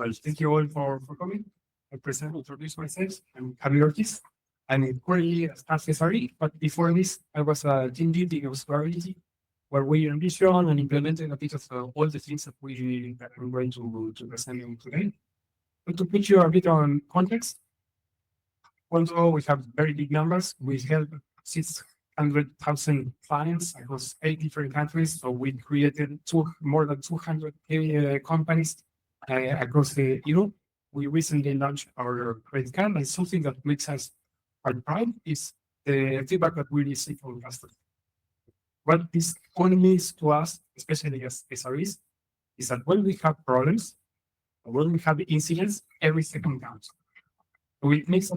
Well, thank you all for coming. I introduce myself. I'm Javier Ortiz. I'm currently a staff SRE, but before this, I was a team lead in Observability, where we envisioned and implemented a bit of all the things that we're going to present you today. But to put you a bit on context, although we have very big numbers, we help 600,000 clients across 8 different countries. So we created more than 200 companies across Europe. We recently launched our credit card, and something that makes us quite proud is the feedback that we receive from customers. What this only means to us, especially as SREs, is that when we have problems, when we have incidents, every second counts. So it makes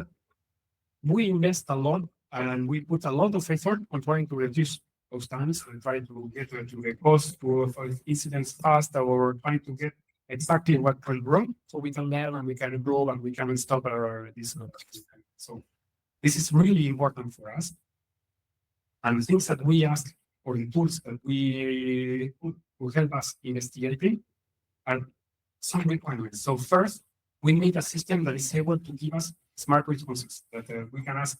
we invest a lot and we put a lot of effort on trying to reduce those times and try to get to the cost to avoid incidents fast, or trying to get exactly what went wrong so we can learn and we can grow and we can stop this. So this is really important for us. And the things that we ask, or the tools that we put to help us investigate are some requirements. So first, we need a system that is able to give us smart responses, that we can ask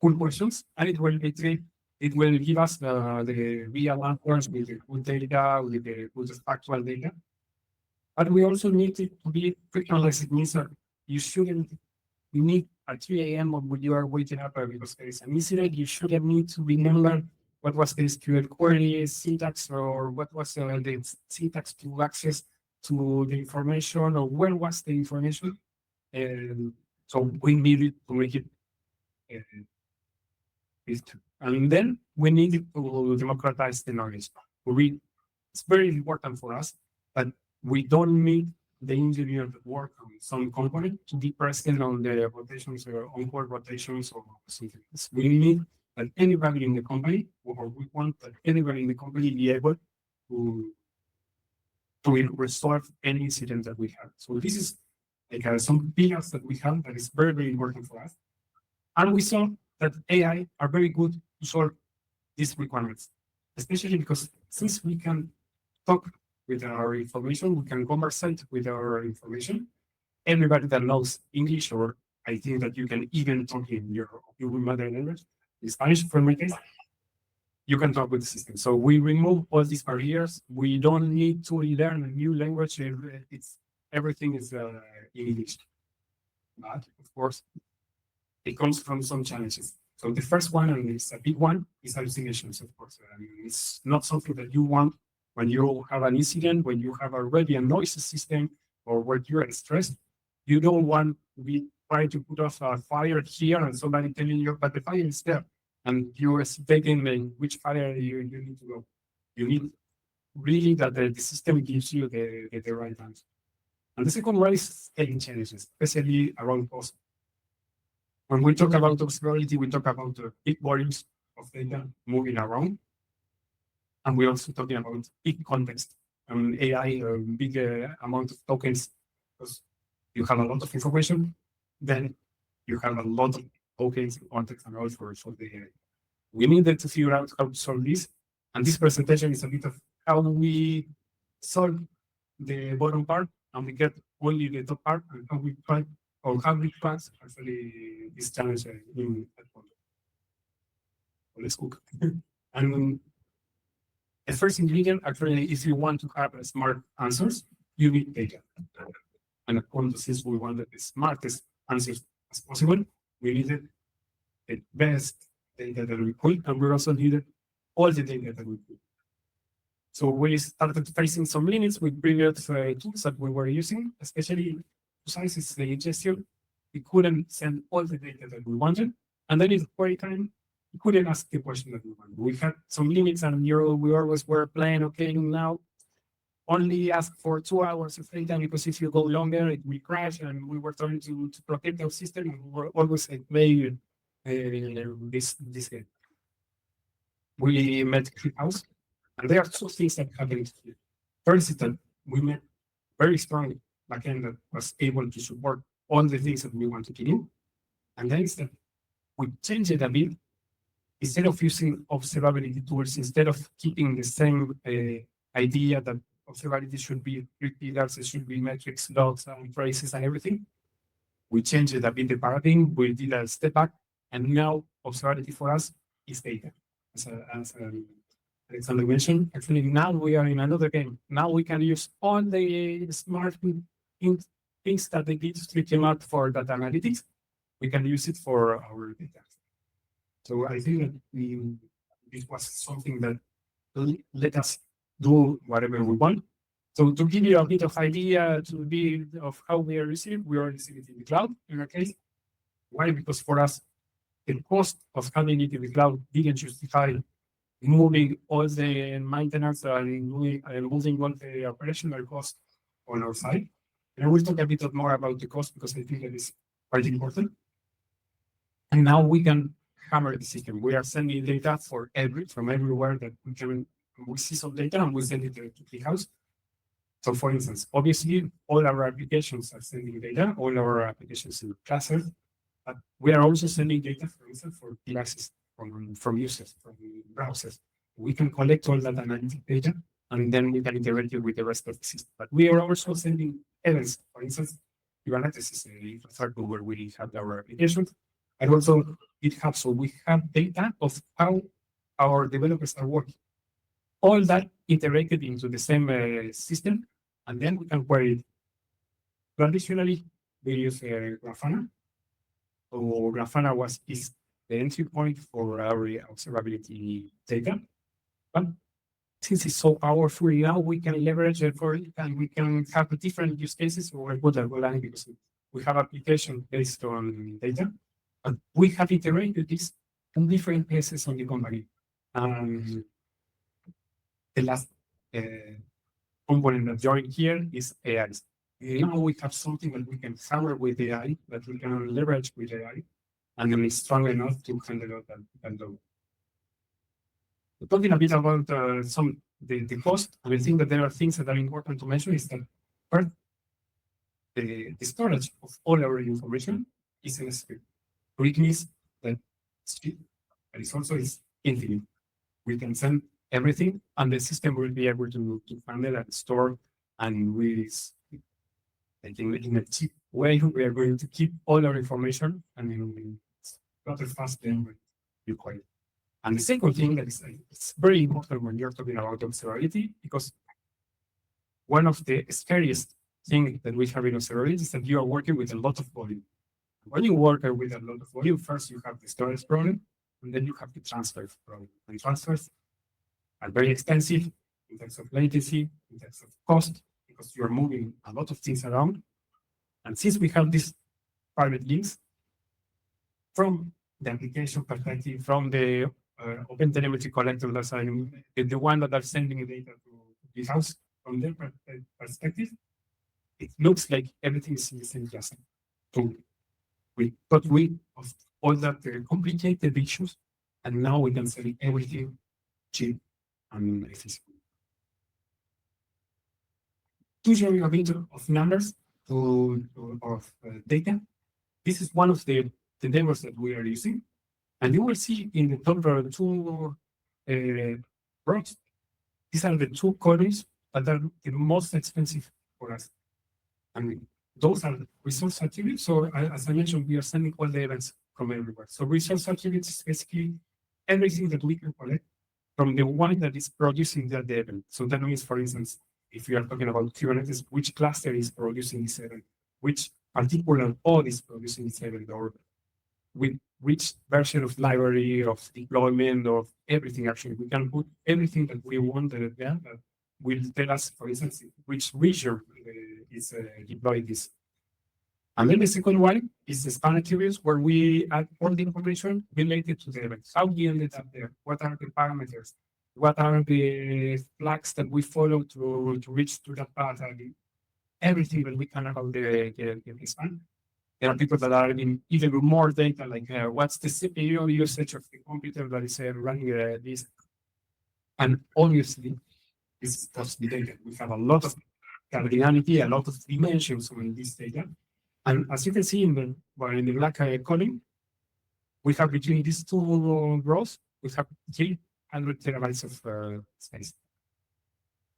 cool questions, and it will give us the real answers with the good data, with the good factual data. But we also need it to be frictionless. It means that you need at 3 a.m. when you are waking up because there is an incident. You shouldn't need to remember what was the SQL query syntax, or what was the syntax to access to the information, or where was the information. And so we needed to make it. And then we need to democratize the knowledge. It's very important for us, but we don't need the engineer that work on some component to be present on the rotations or on-call rotations or something. We need that anybody in the company, or we want that anybody in the company be able to resolve any incident that we have. So this is like some pillars that we have that is very, very important for us. And we saw that AI are very good to solve these requirements, especially because since we can talk with our information, we can conversate with our information. Everybody that knows English, or I think that you can even talk in your mother language, in Spanish for my case, you can talk with the system. So we remove all these barriers. We don't need to learn a new language. Everything is in English. But of course, it comes from some challenges. So the first one, and it's a big one, is hallucinations, of course. I mean, it's not something that you want when you have an incident, when you have already a noise system, or when you're stressed. You don't want to be trying to put off a fire here and somebody telling you, but the fire is there. And you're expecting which fire you need to go. You need really that the system gives you the right answer. And the second one is scaling challenges, especially around cost. When we talk about observability, we talk about big volumes of data moving around. And we're also talking about big context and AI, big amount of tokens, because you have a lot of information, then you have a lot of tokens, context, and all for the AI. We needed to figure out how to solve this. And this presentation is a bit of how we solve the bottom part and we get only the top part, and how we try, or how we pass actually this challenge in that point. So let's cook. And the first ingredient, actually, if you want to have smart answers, you need data. And at Qonto, since we wanted the smartest answers as possible, we needed the best data that we could, and we also needed all the data that we could. So we started facing some limits with previous tools that we were using, especially besides the ingestion. We couldn't send all the data that we wanted, and then in the query time, we couldn't ask the question that we wanted. We had some limits, and we always were playing, okay, now only ask for 2 hours of data, because if you go longer, it will crash, and we were trying to protect our system, and we were always playing this game. We met ClickHouse, and there are two things that happened here. First is that we met very strong backend that was able to support all the things that we wanted to do. And then is that we changed it a bit. Instead of using observability tools, instead of keeping the same idea that observability should be 3 pillars, it should be metrics, logs, and traces, and everything. We changed it a bit the paradigm, we did a step back, and now observability for us is data. As Alexander mentioned, actually now we are in another game. Now we can use all the smart things that the industry came out for data analytics. We can use it for our data. So I think that it was something that let us do whatever we want. So to give you a bit of idea of how we are receiving it in the cloud in our case. Why? Because for us, the cost of having it in the cloud didn't justify moving all the maintenance and moving all the operational cost on our side. And I will talk a bit more about the cost because I think that is quite important. And now we can hammer the system. We are sending data from everywhere that we see some data and we send it to ClickHouse. So for instance, obviously all our applications are sending data, all our applications in clusters, but we are also sending data, for instance, for devices, from users, from browsers. We can collect all that analytic data and then we can integrate it with the rest of the system. But we are also sending events, for instance, Kubernetes is an infrastructure where we have our applications. And also GitHub, so we have data of how our developers are working. All that integrated into the same system, and then we can query it. Traditionally, we use Grafana. So Grafana is the entry point for our observability data. But since it's so powerful now, we can leverage it for it, and we can have different use cases for what are going because we have applications based on data. And we have iterated this in different places on the company. The last component that joined here is AI. Now we have something that we can hammer with AI, that we can leverage with AI, and then it's strong enough to handle that load. Talking a bit about the cost, I think that there are things that are important to mention is that first, the storage of all our information is in a script. It means that it also is infinite. We can send everything, and the system will be able to handle and store, and in a cheap way, we are going to keep all our information, and it's not as fast than required. And the second thing that it's very important when you're talking about observability, because one of the scariest things that we have in observability is that you are working with a lot of volume. When you work with a lot of volume, first you have the storage problem, and then you have the transfer problem. And transfers are very expensive in terms of latency, in terms of cost, because you're moving a lot of things around. And since we have these private links, from the application perspective, from the OpenTelemetry collector that's the one that are sending data to GitHub, from their perspective, it looks like everything is in the same class. So we got rid of all that complicated issues, and now we can sell everything cheap and efficient. To show you a bit of numbers of data, this is one of the numbers that we are using, and you will see in the top two rows, these are the two columns that are the most expensive for us. And those are resource attributes. So as I mentioned, we are sending all the events from everywhere. So resource attributes is basically everything that we can collect from the one that is producing that event. So that means, for instance, if you are talking about Kubernetes, which cluster is producing this event, which particular pod is producing this event, or with which version of library, of deployment, of everything. Actually, we can put everything that we want there that will tell us, for instance, which region is deploying this. And then the second one is the span attributes, where we add all the information related to the event. How we ended up there? What are the parameters? What are the flags that we follow to reach to that path? Everything that we can about the span. There are people that are in even more data, like what's the CPU usage of the computer that is running this. And obviously, this is just the data. We have a lot of cardinality, a lot of dimensions on this data. And as you can see in the black column, we have between these two rows, we have 300 terabytes of space.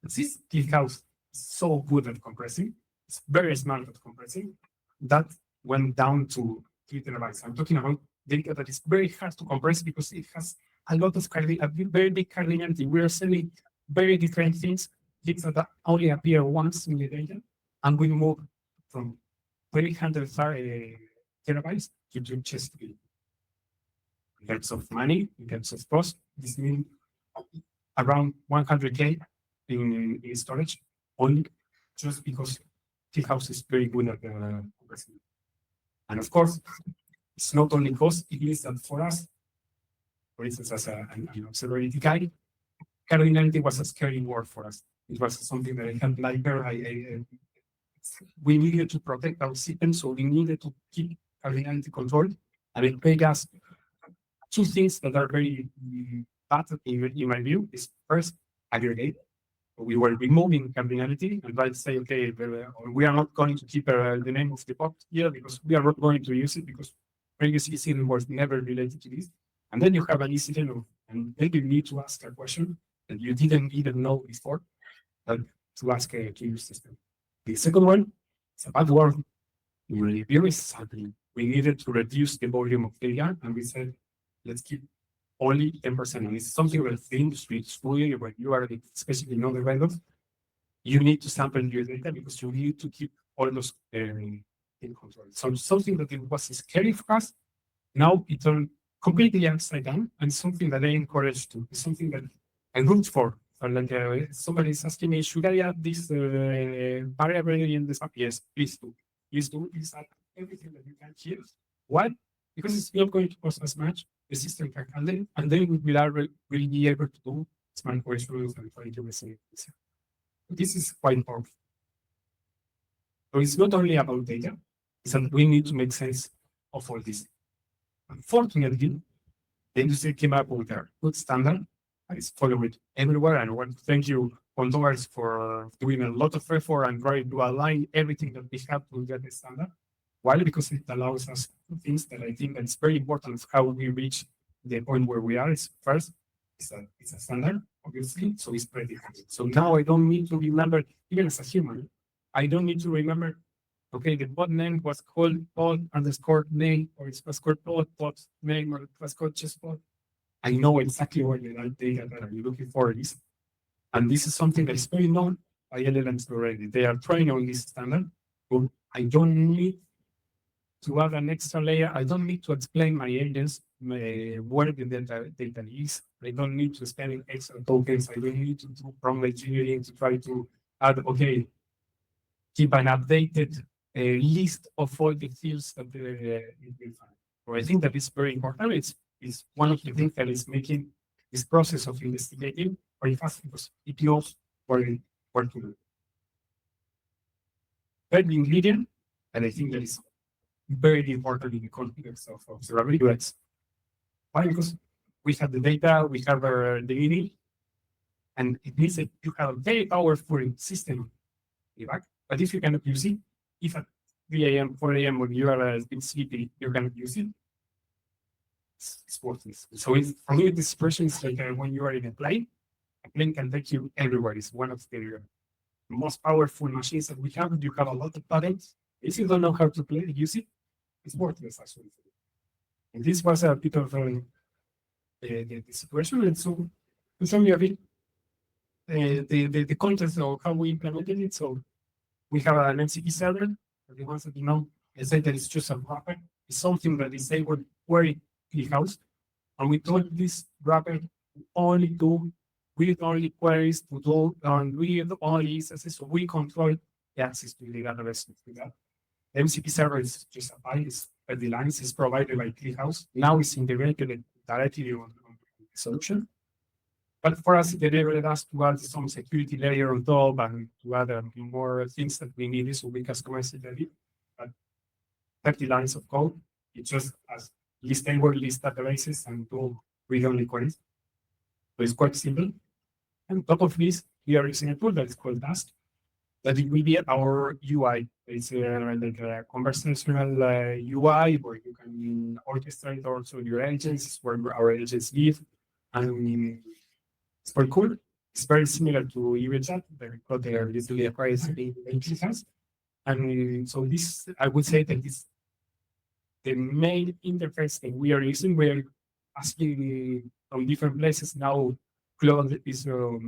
This ClickHouse is so good at compressing. It's very smart at compressing. That went down to 3 terabytes. I'm talking about data that is very hard to compress because it has a lot of a very big cardinality. We are sending very different things that only appear once in the data, and we move from 300 terabytes to just in terms of money, in terms of cost. This means around 100K in storage only, just because ClickHouse is very good at compressing. And of course, it's not only cost, it means that for us, for instance, as an observability guy, cardinality was a scary word for us. It was something that I had like we needed to protect our system, so we needed to keep cardinality control. And it made us two things that are very bad in my view. Is first, aggregate. We were removing cardinality and try to say, okay, we are not going to keep the name of the pod here because we are not going to use it because previous incident was never related to this. And then you have an incident and maybe you need to ask a question that you didn't even know before, to ask a queue system. The second one is a bad word. Very sadly, we needed to reduce the volume of data, and we said, let's keep only 10%. And it's something that the industry is fully, when you are especially in other vendors, you need to sample your data because you need to keep all those in control. So something that it was scary for us, now it's completely upside down, and something that I encourage to, something that I root for. Like somebody is asking me, should I add this variable in this app? Yes, please do. Please do. Please add everything that you can here. Why? Because it's not going to cost as much. The system can handle it, and then we will be able to do smart questions and try to resolve this. This is quite powerful. So it's not only about data, it's that we need to make sense of all this. Unfortunately, the industry came up with a good standard. I follow it everywhere, and I want to thank you, Qonto, for doing a lot of effort and trying to align everything that we have to get the standard. Why? Because it allows us things that I think that is very important of how we reach the point where we are. Is first, it's a standard, obviously, so it's pretty handy. So now I don't need to remember, even as a human, I don't need to remember, okay, the bot name was called pod_name, or it was called pod name, or it was called just pod. I know exactly what the data that I'm looking for is. And this is something that is very known by LLMs already. They are trying on this standard, but I don't need to add an extra layer. I don't need to explain my agents where the data is. I don't need to spend extra tokens. I don't need to do prompt engineering to try to add, okay, keep an updated list of all the fields that it will find. So I think that is very important. It's one of the things that is making this process of investigating very fast because it knows where to do. Third ingredient, and I think that is very important in the context of observability UX. Why? Because we have the data, we have the DB, and it means that you have a very powerful system. But if you cannot use it, if at 3 a.m., 4 a.m., when you are been sleepy, you cannot use it, it's worthless. So for me, this expression is like when you are in a plane can take you everywhere. It's one of the most powerful machines that we have. You have a lot of patterns. If you don't know how to use it, it's worthless actually. And this was a bit of the situation. And so to show you a bit the context of how we implemented it. So we have an MCP server. For the ones that you know, I say that it's just a wrapper. It's something that is able to query ClickHouse. And we told this wrapper only do read only queries to do and read only instances. So we control the access to the database. The MCP server is just a file. The lines is provided by ClickHouse. Now it's integrated directly on the solution. But for us, it enabled us to add some security layer on top and to add more things that we needed so we customize it a bit. But 30 lines of code, it just has list table, list databases, and do read-only queries. So it's quite simple. And on top of this, we are using a tool that is called Dust, that it will be our UI. It's like a conversational UI where you can orchestrate also your agents, where our agents live. And it's very cool. It's very similar to EVChat, because they are usually acquired in ClickHouse. And so this, I would say that this the main interface that we are using. We are asking from different places now. Claude is a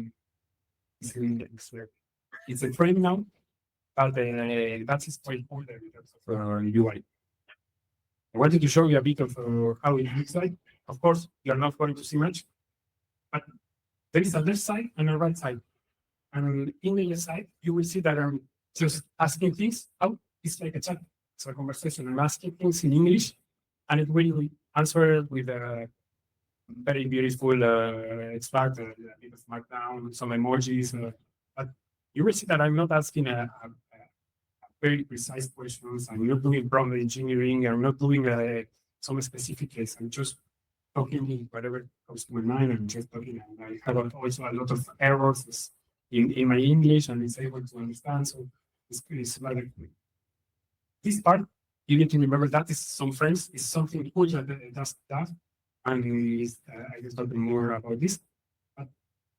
trend now, but that's straightforward in terms of UI. I wanted to show you a bit of how it looks like. Of course, you're not going to see much, but there is a left side and a right side. And in the left side, you will see that I'm just asking things out. It's like a chat. It's a conversation. I'm asking things in English, and it will answer with a very beautiful extract, a bit of markdown, some emojis. But you will see that I'm not asking a very precise questions. I'm not doing prompt engineering. I'm not doing some specific case. I'm just talking whatever comes to my mind. I'm just talking. And I have also a lot of errors in my English, and it's able to understand. So it's very quick. This part, you need to remember that is some friends. It's something cool that does that. And I will talk more about this. But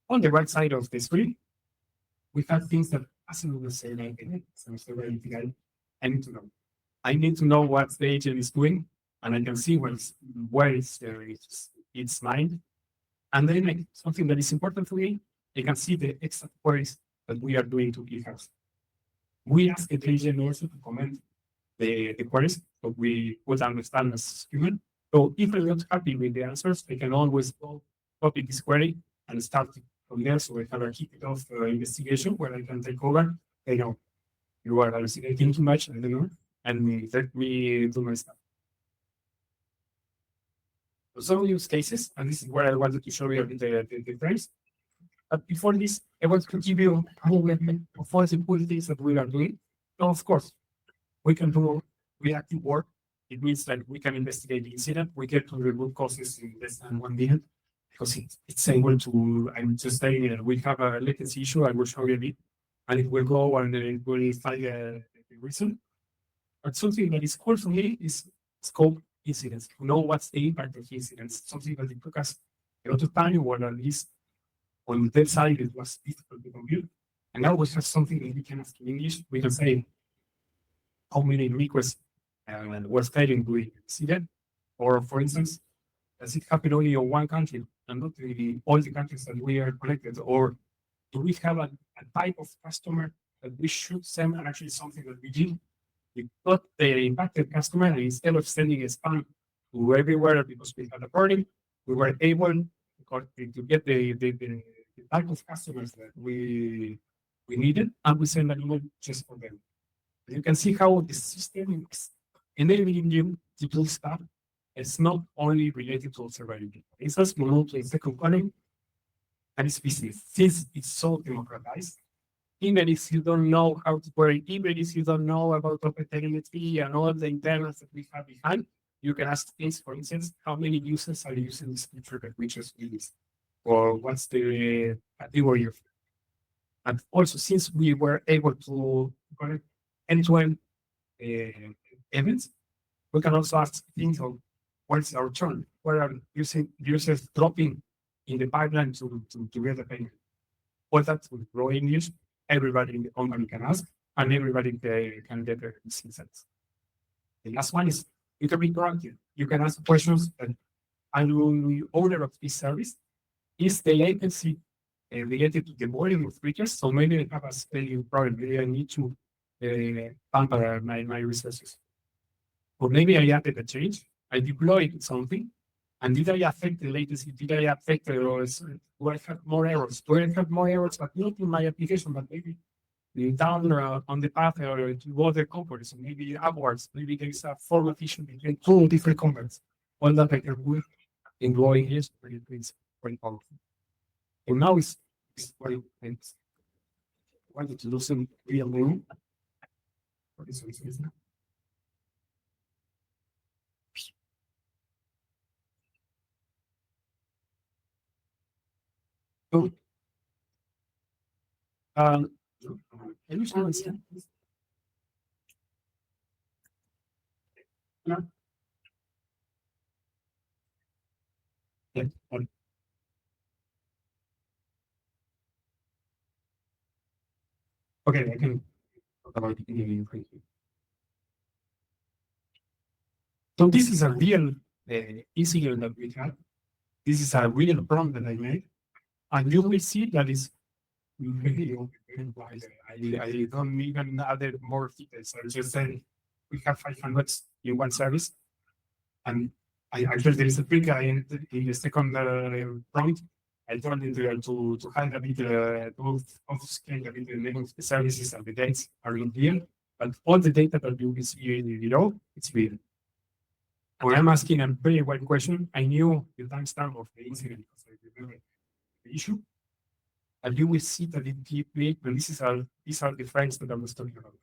on the right side of the screen, we have things that Asim will say like, I need to know. I need to know what the agent is doing, and I can see where its mind. And then something that is important to me, I can see the exact queries that we are doing to GitHub. We ask the agent also to comment the queries, but we would understand as human. So if I'm not happy with the answers, I can always copy this query and start from there. So I have a kick-off investigation where I can take over. You know, you are hallucinating too much, I don't know, and let me do my stuff. So some use cases, and this is where I wanted to show you the frames. But before this, I want to give you a movement of all the cool things that we are doing. So of course, we can do reactive work. It means that we can investigate the incident. We get to the root causes in less than 1 minute because it's able to. I'm just saying that we have a latency issue. I will show you a bit, and it will go and it will find the reason. But something that is cool for me is scope incidents. To know what's the impact of incidents. Something that it took us a lot of time, or at least on that side it was difficult to compute. And now we have something that we can ask in English. We can say how many requests and was failing to see that. Or for instance, does it happen only in one country and not in all the countries that we are connected? Or do we have a type of customer that we should send actually something that we did? We got the impacted customer, and instead of sending a spam to everywhere because we had a warning, we were able to get the type of customers that we needed, and we send an email just for them. You can see how the system is enabling you to do stuff. It's not only related to observability. It's a small place, the component, and it's business. Since it's so democratized, even if you don't know how to query, even if you don't know about observability and all the internals that we have behind, you can ask things, for instance, how many users are using this feature that we just released? Or what's the category of. And also, since we were able to connect end-to-end events, we can also ask things of what's our churn? Where are users dropping in the pipeline to get the payment? All that with raw English, everybody in the company can ask, and everybody can get their insights. The last one is you can be proactive. You can ask questions that I'm the owner of this service. Is the latency related to the volume of features? So maybe I have a spelling problem. Maybe I need to pamper my resources. Or maybe I added a change. I deployed something. And did I affect the latency? Did I affect the errors? Do I have more errors? Do I have more errors, but not in my application, but maybe down on the path or to other components, maybe upwards? Maybe there is a format issue between two different components. All that I can do in drawing here, it's very powerful. And now it's very thanks. I wanted to do some real room. For this reason. So, can you show us? Yeah. Okay, I can talk about it in English. So this is a real incident that we had. This is a real problem that I made. And you will see that is really open wide. I don't even add more details. I just say we have 500 in one service. And I actually there is a trick in the second point. I told it to hide a bit of scale a bit the name of the services and the dates are in here. But all the data that you will see below, it's here. When I'm asking a very wide question, I knew the timestamp of the incident because I remember the issue. And you will see that it gives me, and these are the files that I was talking about.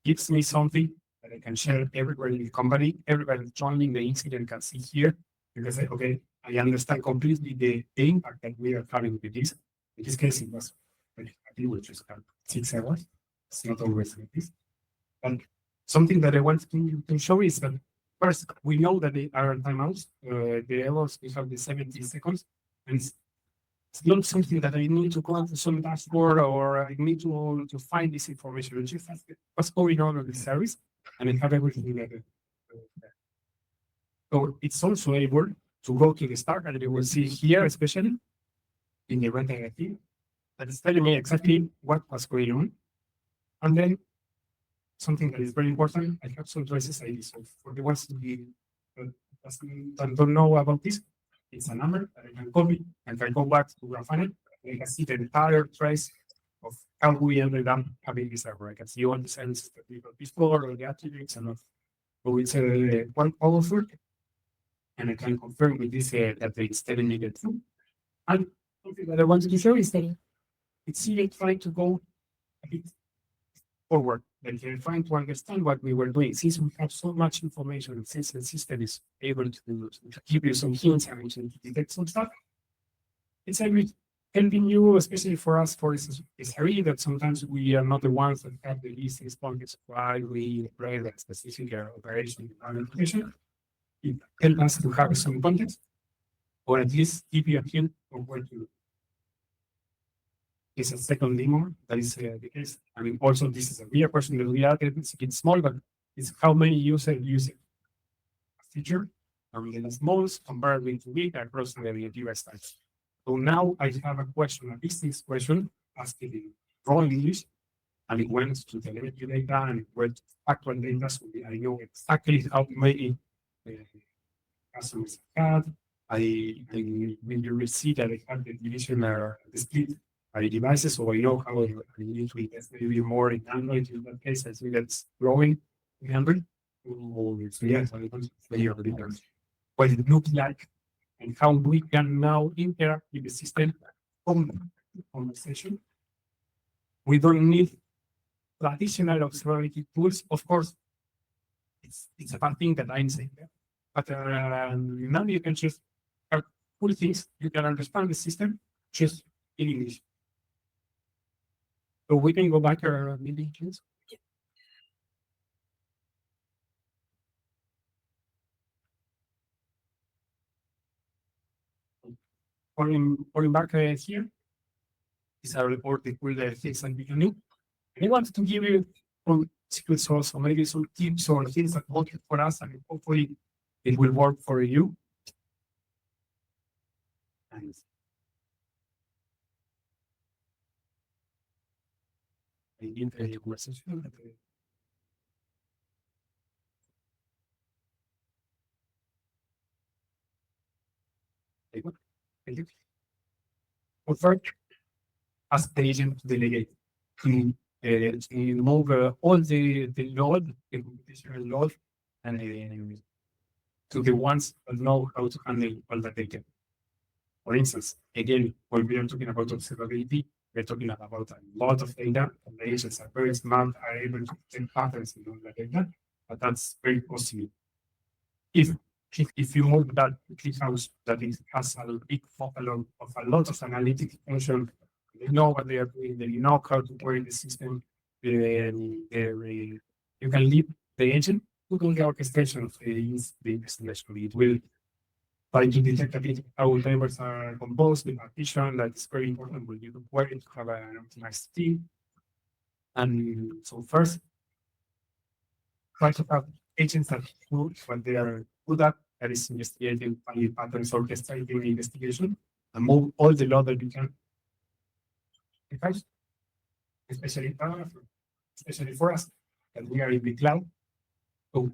Gives me something that I can share everywhere in the company. Everybody joining the incident can see here. Because okay, I understand completely the impact that we are having with this. In this case, it was I think we just have 6 hours. It's not always like this. And something that I want to show is that first we know that they are timeouts. The errors we have the 70 seconds, and it's not something that I need to go to some dashboard or I need to find this information. I just ask what's going on the service and I have everything there. So it's also able to go to the start and you will see here, especially in the event directive, that is telling me exactly what was going on. And then something that is very important, I have some traces ID. So for the ones that don't know about this, it's a number that I can copy and can go back to Grafana. I can see the entire trace of how we ended up having this server. I can see all the sense that we got before, all the attributes and all. So it's one powerful, and I can confirm with this that it's terminated through. And something that I wanted to show is that it's even trying to go a bit forward, and they're trying to understand what we were doing. Since we have so much information, since the system is able to give you some hints and to detect some stuff, it's a bit helping you, especially for us, for instance, it's really that sometimes we are not the ones that have the least responses while we play the specific operation and application. It helps us to have some context, or at least give you a hint of what to do. Is a second demo. That is the case. I mean, also this is a real question that we added. It's small, but it's how many users use it. A feature. I mean, it's most compared with big across the US types. So now I have a question, a business question, asking in raw English, and it went to telemetry data and it went to actual data. So I know exactly how many uh, customers I had. When you receive that I have the division or the split by devices, so I know how I need to invest maybe more in Android in that case. I think that's growing in Android. So yes, I want to play on the difference. What it looks like and how we can now interact with the system on conversation. We don't need traditional observability tools. Of course, it's a bad thing that I'm saying there. But now you can just cool things. You can understand the system just in English. So we can go back to our meeting, please. Falling back here is a report that will things that we can do. I wanted to give you some secret source or maybe some tips or things that work for us and hopefully it will work for you. And in the conversation. Thank you. First, ask the agent to delegate to move all the load, the computational load, and to the ones that know how to handle all the data. For instance, again, when we are talking about observability, we're talking about a lot of data. And the agents are very smart, are able to detect patterns in all the data, but that's very possible. If if you move that ClickHouse that it has a big focal of a lot of analytic function, they know what they are doing, they know how to query the system, you can leave the engine to do the orchestration of the investigation. It will try to detect a bit how tables are composed, the partition, that's very important when you query to have an optimized team. And so first, try to have agents that do what they are good at, that is investigating funny patterns, orchestrating investigation, and move all the load that you can, because especially especially for us, that we are in the cloud. So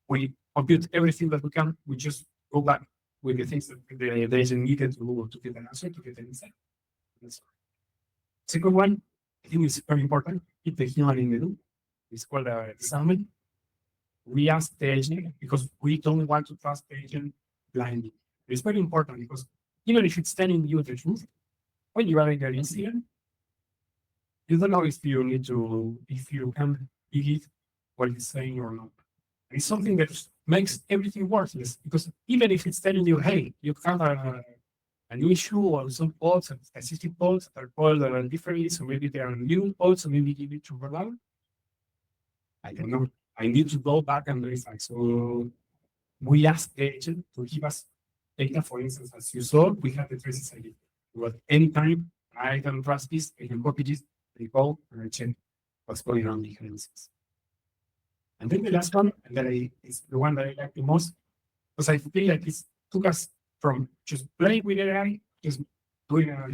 we compute everything that we can. We just go back with the things that the agent needed to get an answer, to get an insight. Second one, I think it's very important. Keep the human in the loop. It's called a disarmament. We ask the agent because we don't want to trust the agent blindly. It's very important because even if it's telling you the truth, when you are in an incident, you don't know if you need to, if you can believe what it's saying or not. It's something that makes everything worthless because even if it's telling you, hey, you have a new issue or some pods, specific pods that are called differently, so maybe they are new pods, so maybe you need to roll out. I don't know. I need to go back and verify. So we ask the agent to give us data. For instance, as you saw, we have the traces ID. But anytime I can trust this, I can copy this, I go and I check what's going on behind the scenes. And then the last one, and that is the one that I like the most, because I feel like it took us from just playing with AI, just doing a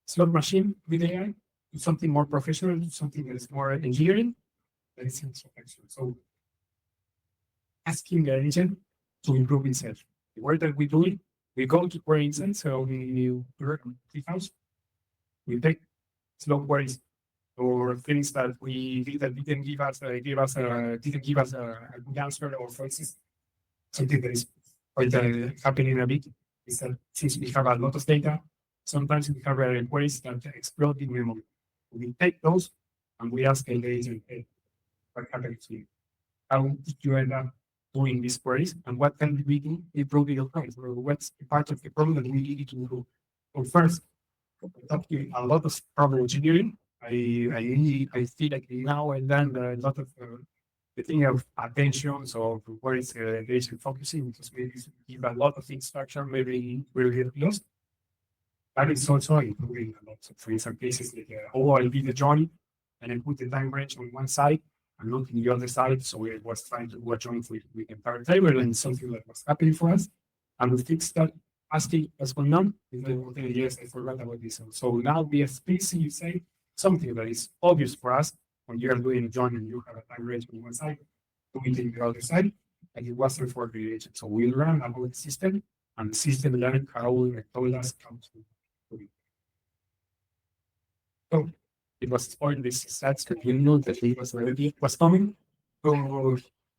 slot machine with AI, to something more professional, to something that is more engineering, that is introspection. So asking the agent to improve itself. The work that we do, we go to, for instance, so we work on ClickHouse, we take slow queries or things that we did that didn't give us a good answer, or for instance, something that is quite happening a bit is that since we have a lot of data, sometimes we have queries that explode in memory. We take those and we ask the agent, hey, what happened to you? How did you end up doing these queries, and what can we do to improve your queries? Or what's part of the problem that we need to do? So first, talking a lot of problem engineering. I feel like now and then a lot of the thing of attention, so where is the agent focusing, because maybe give a lot of instruction, maybe we'll get lost. But it's also improving a lot. So for some cases, like, oh, I'll be the join and then put the time range on one side and not on the other side. So we was trying to do a join with entire table and something that was happening for us. And we fixed that, asking what's going on. Yes, I forgot about this. So now we explicitly say something that is obvious for us when you are doing a join and you have a time range on one side, do it on the other side, and it wasn't for the agent. So we learn about the system, and the system learned how it told us how to do it. So it was all this stats that you know that it was already was coming. So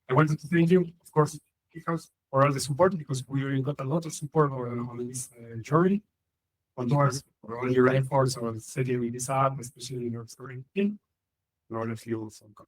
I wanted to thank you, of course, ClickHouse, for all the support, because we got a lot of support on this journey. Qonto for all your efforts on setting this up, especially in your story team. A lot of you also got